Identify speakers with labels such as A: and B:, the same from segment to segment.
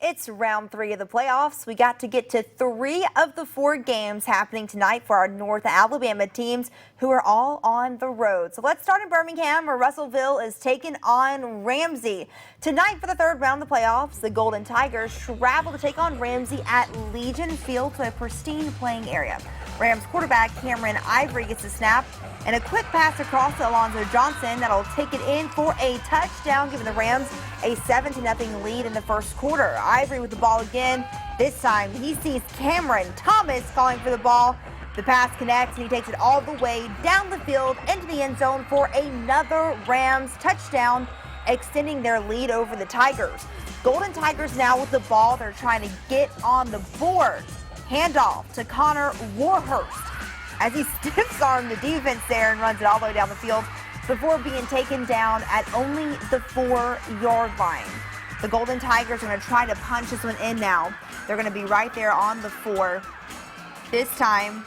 A: It's round 3 of the playoffs. We got to get to 3 of the 4 games happening tonight for our North Alabama teams who are all on the road. So let's start in Birmingham, where Russellville is taking on Ramsay. Tonight for the 3rd round of the playoffs, the Golden Tigers travel to take on Ramsay at Legion Field to a pristine playing area. Rams quarterback Cameron Ivory gets a snap and a quick pass across to Alonzo Johnson that'll take it in for a touchdown, giving the Rams a 7-0 lead in the first quarter. Ivory with the ball again. This time he sees Cameron Thomas calling for the ball. The pass connects and he takes it all the way down the field into the end zone for another Rams touchdown, extending their lead over the Tigers. Golden Tigers now with the ball. They're trying to get on the board. Handoff to Connor Warhurst as he stiff-armed the defense there and runs it all the way down the field before being taken down at only the 4-yard line. The Golden Tigers are going to try to punch this one in now. They're going to be right there on the 4. This time,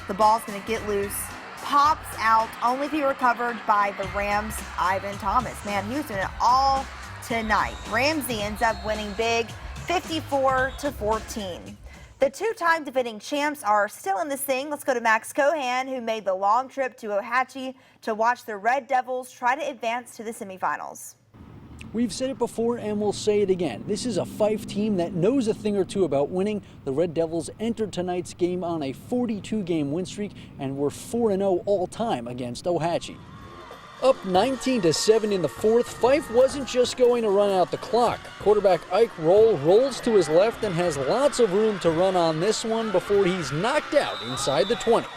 A: the ball's going to get loose, pops out, only to be recovered by the Rams' Ivan Thomas. Man, he was doing it all tonight. Ramsay ends up winning big, 54-14. The 2-time defending champs are still in this thing. Let's go to Max Cohan, who made the long trip to OHATCHEE to watch the Red Devils try to advance to the semifinals.
B: We've said it before and we'll say it again. This is a FYFFE team that knows a thing or two about winning. The Red Devils entered tonight's game on a 42-game win streak and were 4-0 all-time against OHATCHEE. Up 19-7 in the 4th, FYFFE wasn't just going to run out the clock. Quarterback Ike Roll rolls to his left and has lots of room to run on this one before he's knocked out inside the 20.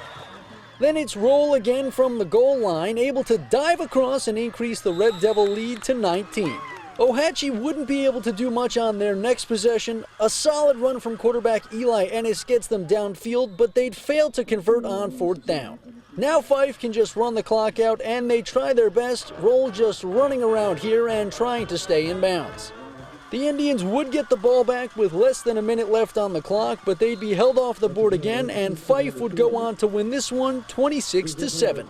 B: Then it's Roll again from the goal line, able to dive across and increase the Red Devil lead to 19. OHATCHEE wouldn't be able to do much on their next possession. A solid run from quarterback Eli Ennis gets them downfield, but they'd fail to convert on 4th down. Now FYFFE can just run the clock out, and they try their best, Roll just running around here and trying to stay in bounds. The Indians would get the ball back with less than a minute left on the clock, but they'd be held off the board again, and FYFFE would go on to win this one 26-7.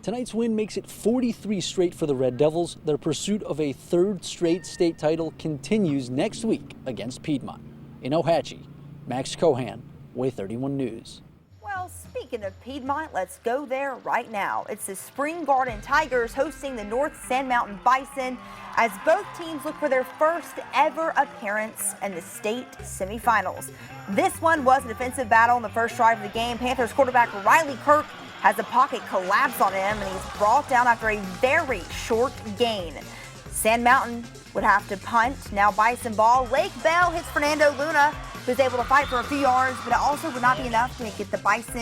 B: Tonight's win makes it 43 straight for the Red Devils. Their pursuit of a 3rd straight state title continues next week against Piedmont. In OHATCHEE, Max Cohan, Way 31 News.
A: Well, speaking of Piedmont, let's go there right now. It's the Spring Garden Tigers hosting the North Sand Mountain Bison as both teams look for their first ever appearance in the state semifinals. This one was a defensive battle in the first drive of the game. Panthers quarterback Riley Kirk has the pocket collapse on him, and he's brought down after a very short gain. Sand Mountain would have to punt. Now Bison ball. Lake Bell hits Fernando Luna, who's able to fight for a few yards, but it also would not be enough to get the Bison.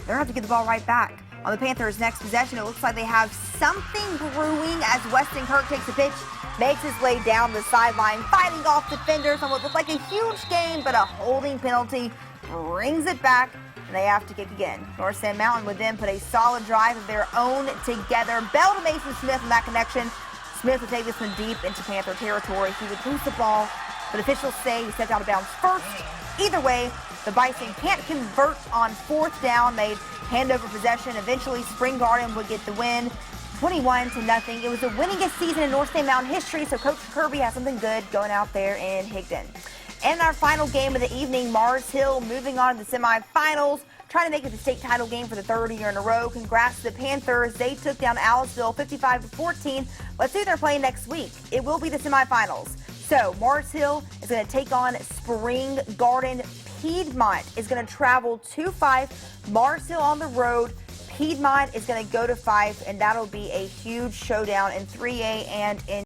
A: They're going to have to get the ball right back. On the Panthers' next possession, it looks like they have something brewing as Weston Kirk takes a pitch, makes his way down the sideline, fighting off defenders on what looked like a huge gain, but a holding penalty brings it back, and they have to kick again. North Sand Mountain would then put a solid drive of their own together. Bell to Mason Smith in that connection. Smith would take this one deep into Panther territory. He would lose the ball, but officials say he stepped out of bounds first. Either way, the Bison can't convert on 4th down. They'd hand over possession. Eventually, Spring Garden would get the win, 21-0. It was the winningest season in North Sand Mountain history, so Coach Kirby has something good going out there in Higdon. And our final game of the evening, Mars Hill moving on to the semifinals, trying to make it the state title game for the 3rd year in a row. Congrats to the Panthers. They took down Aliceville 55-14. Let's see who they're playing next week. It will be the semifinals. So Mars Hill is going to take on Spring Garden. Piedmont is going to travel to FYFFE. Mars Hill on the road. Piedmont is going to go to FYFFE, and that'll be a huge showdown in 3A and in